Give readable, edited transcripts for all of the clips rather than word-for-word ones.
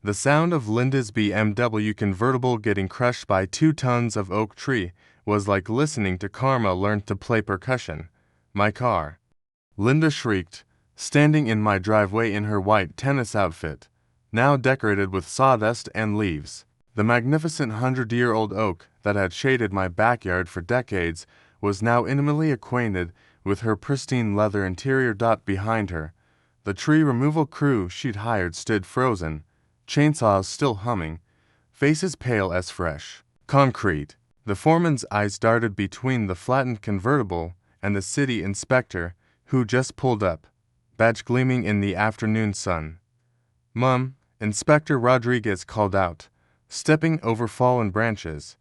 The sound of Linda's BMW convertible getting crushed by 2 tons of oak tree was like listening to Karma learn to play percussion. My car. Linda shrieked, standing in my driveway in her white tennis outfit, now decorated with sawdust and leaves. The magnificent 100-year-old oak that had shaded my backyard for decades was now intimately acquainted with her pristine leather interior. Behind her, the tree removal crew she'd hired stood frozen, chainsaws still humming, faces pale as fresh concrete. The foreman's eyes darted between the flattened convertible and the city inspector, who just pulled up, badge gleaming in the afternoon sun. "Mum," Inspector Rodriguez called out, stepping over fallen branches.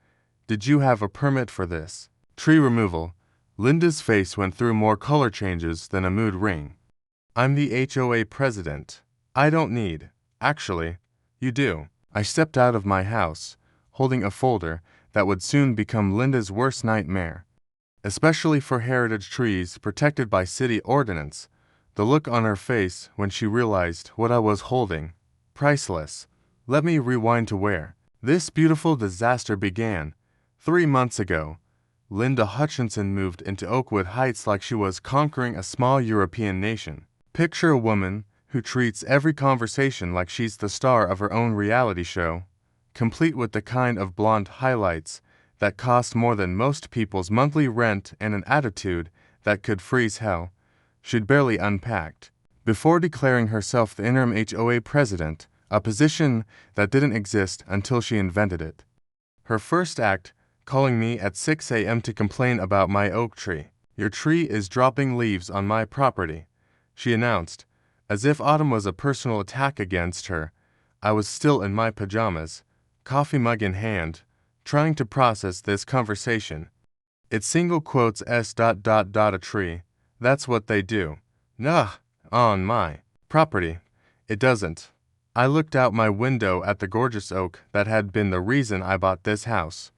"Did you have a permit for this tree removal?" Linda's face went through more color changes than a mood ring. "I'm the HOA president. I don't need." "Actually, you do." I stepped out of my house, holding a folder that would soon become Linda's worst nightmare. Especially for heritage trees protected by city ordinance. The look on her face when she realized what I was holding. Priceless. Let me rewind to where this beautiful disaster began. 3 months ago, Linda Hutchinson moved into Oakwood Heights like she was conquering a small European nation. Picture a woman who treats every conversation like she's the star of her own reality show, complete with the kind of blonde highlights that cost more than most people's monthly rent and an attitude that could freeze hell. She'd barely unpacked before declaring herself the interim HOA president, a position that didn't exist until she invented it. Her first act, calling me at 6 a.m. to complain about my oak tree. "Your tree is dropping leaves on my property," she announced, as if autumn was a personal attack against her. I was still in my pajamas, coffee mug in hand, trying to process this conversation. "It's single quotes a tree. That's what they do." "Nah, on my property, it doesn't." I looked out my window at the gorgeous oak that had been the reason I bought this house.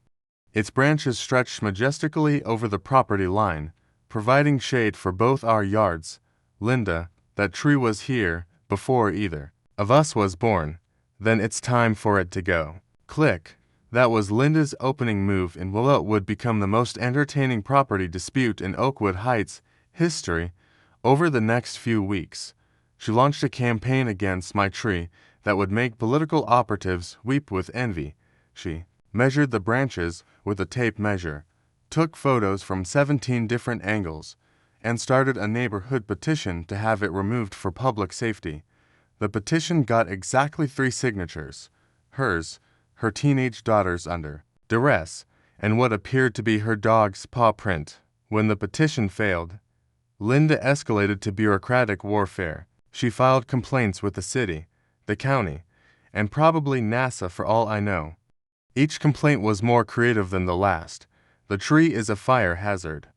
Its branches stretched majestically over the property line, providing shade for both our yards. "Linda, that tree was here before either of us was born. Then it's time for it to go." Click. That was Linda's opening move in what would become the most entertaining property dispute in Oakwood Heights history. Over the next few weeks, she launched a campaign against my tree that would make political operatives weep with envy. She measured the branches with a tape measure, took photos from 17 different angles, and started a neighborhood petition to have it removed for public safety. The petition got exactly 3 signatures: hers, her teenage daughter's under duress, and what appeared to be her dog's paw print. When the petition failed, Linda escalated to bureaucratic warfare. She filed complaints with the city, the county, and probably NASA for all I know. Each complaint was more creative than the last. "The tree is a fire hazard."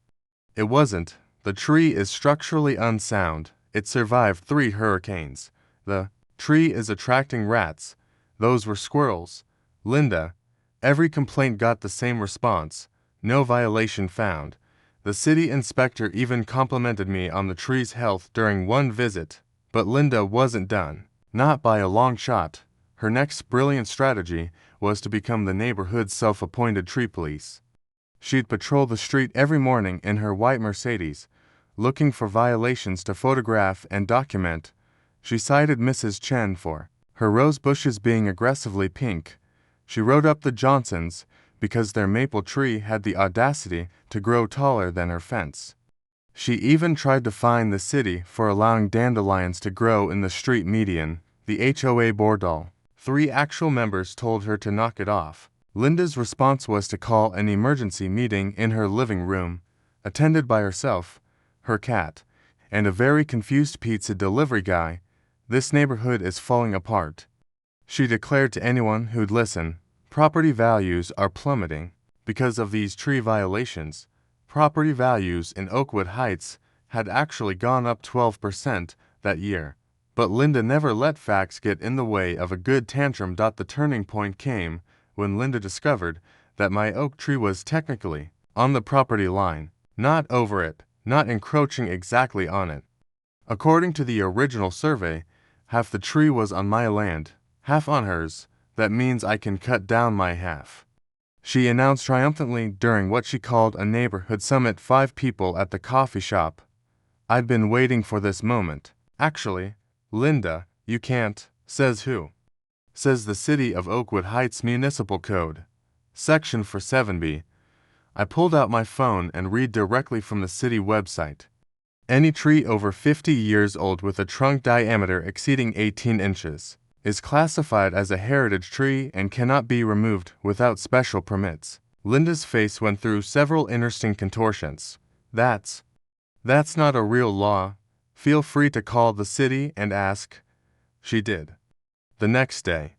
It wasn't. "The tree is structurally unsound. It survived 3 hurricanes." "The tree is attracting rats." Those were squirrels. "Linda." Every complaint got the same response: no violation found. The city inspector even complimented me on the tree's health during one visit. But Linda wasn't done. Not by a long shot. Her next brilliant strategy was to become the neighborhood's self-appointed tree police. She'd patrol the street every morning in her white Mercedes, looking for violations to photograph and document. She cited Mrs. Chen for her rose bushes being aggressively pink. She wrote up the Johnsons because their maple tree had the audacity to grow taller than her fence. She even tried to fine the city for allowing dandelions to grow in the street median. The HOA Bordal. 3 actual members told her to knock it off. Linda's response was to call an emergency meeting in her living room, attended by herself, her cat, and a very confused pizza delivery guy. "This neighborhood is falling apart," she declared to anyone who'd listen. "Property values are plummeting because of these tree violations." Property values in Oakwood Heights had actually gone up 12% that year. But Linda never let facts get in the way of a good tantrum. The turning point came when Linda discovered that my oak tree was technically on the property line, not over it, not encroaching exactly on it. According to the original survey, half the tree was on my land, Half on hers, that means I can cut down my half," she announced triumphantly during what she called a neighborhood summit. 5 people at the coffee shop. I'd been waiting for this moment. "Actually, Linda, you can't." "Says who?" "Says the City of Oakwood Heights Municipal Code. Section for 7B. I pulled out my phone and read directly from the city website. Any tree over 50 years old with a trunk diameter exceeding 18 inches is classified as a heritage tree and cannot be removed without special permits. Linda's face went through several interesting contortions. That's not a real law. Feel free to call the city and ask." She did. The next day,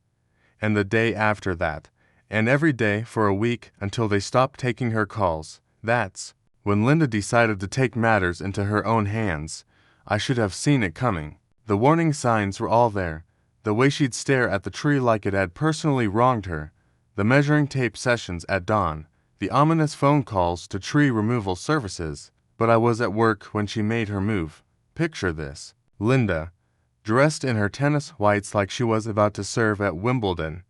and the day after that, and every day for a week until they stopped taking her calls. That's when Linda decided to take matters into her own hands. I should have seen it coming. The warning signs were all there. The way she'd stare at the tree like it had personally wronged her, the measuring tape sessions at dawn, the ominous phone calls to tree removal services. But I was at work when she made her move. Picture this. Linda, dressed in her tennis whites like she was about to serve at Wimbledon,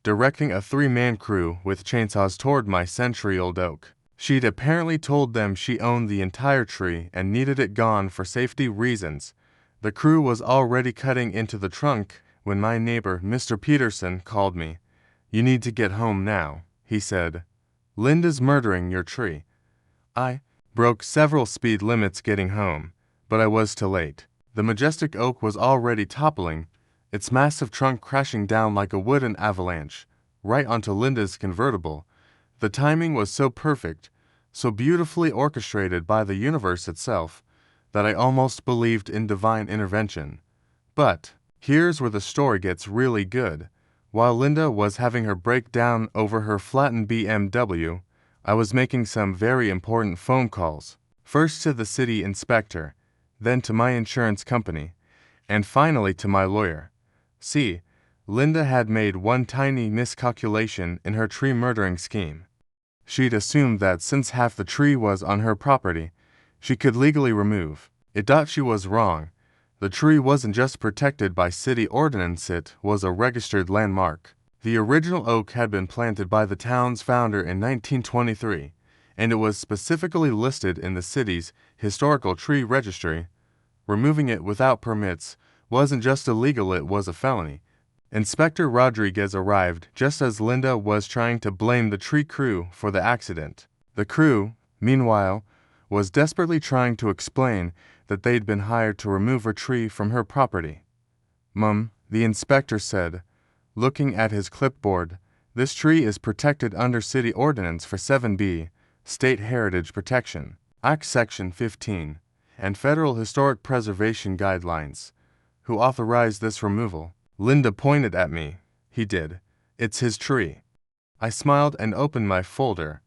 directing a 3-man crew with chainsaws toward my century-old oak. She'd apparently told them she owned the entire tree and needed it gone for safety reasons. The crew was already cutting into the trunk when my neighbor, Mr. Peterson, called me. "You need to get home now," he said. "Linda's murdering your tree." I broke several speed limits getting home, but I was too late. The majestic oak was already toppling, its massive trunk crashing down like a wooden avalanche, right onto Linda's convertible. The timing was so perfect, so beautifully orchestrated by the universe itself, that I almost believed in divine intervention. But here's where the story gets really good. While Linda was having her breakdown over her flattened BMW, I was making some very important phone calls. First to the city inspector, then to my insurance company, and finally to my lawyer. See, Linda had made one tiny miscalculation in her tree murdering scheme. She'd assumed that since half the tree was on her property, she could legally remove. It thought she was wrong. The tree wasn't just protected by city ordinance, it was a registered landmark. The original oak had been planted by the town's founder in 1923, and it was specifically listed in the city's historical tree registry. Removing it without permits wasn't just illegal, it was a felony. Inspector Rodriguez arrived just as Linda was trying to blame the tree crew for the accident. The crew, meanwhile, was desperately trying to explain that they'd been hired to remove her tree from her property. "Mum," the inspector said, looking at his clipboard, "this tree is protected under City Ordinance for 7B, State Heritage Protection, Act Section 15, and Federal Historic Preservation Guidelines. Who authorized this removal?" Linda pointed at me. "He did. It's his tree." I smiled and opened my folder.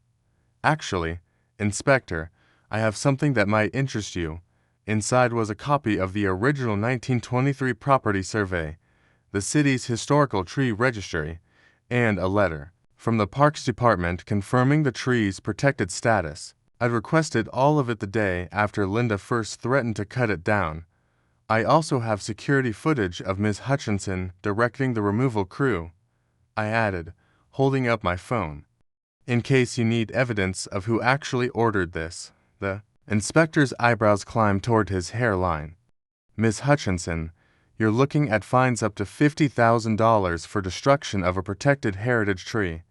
"Actually, Inspector, I have something that might interest you." Inside was a copy of the original 1923 property survey, the city's historical tree registry, and a letter from the Parks Department confirming the tree's protected status. I'd requested all of it the day after Linda first threatened to cut it down. I also have security footage of Ms. Hutchinson directing the removal crew, I added, holding up my phone. "In case you need evidence of who actually ordered this." The inspector's eyebrows climbed toward his hairline. "Ms. Hutchinson, you're looking at fines up to $50,000 for destruction of a protected heritage tree,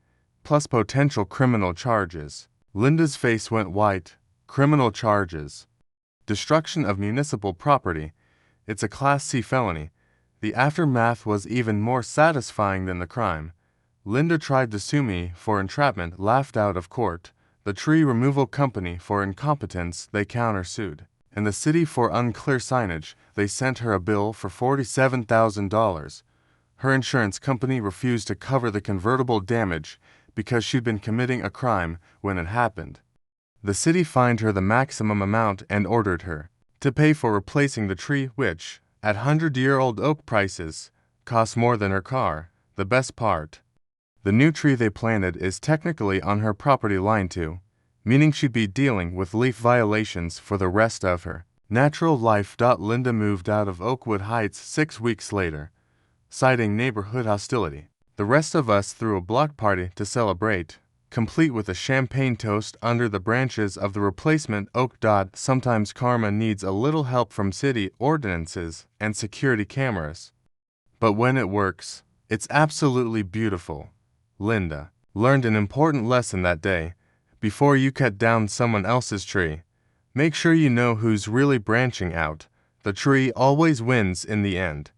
plus potential criminal charges." Linda's face went white. Criminal charges. Destruction of municipal property. It's a Class C felony. The aftermath was even more satisfying than the crime. Linda tried to sue me for entrapment, laughed out of court. The tree removal company for incompetence they countersued. And the city for unclear signage, they sent her a bill for $47,000. Her insurance company refused to cover the convertible damage because she'd been committing a crime when it happened. The city fined her the maximum amount and ordered her to pay for replacing the tree, which, at 100-year-old oak prices, costs more than her car. The best part: the new tree they planted is technically on her property line too, meaning she'd be dealing with leaf violations for the rest of her natural life. Linda moved out of Oakwood Heights 6 weeks later. citing neighborhood hostility. The rest of us threw a block party to celebrate, complete with a champagne toast under the branches of the replacement oak. Sometimes karma needs a little help from city ordinances and security cameras. But when it works, it's absolutely beautiful. Linda learned an important lesson that day. Before you cut down someone else's tree, make sure you know who's really branching out. The tree always wins in the end.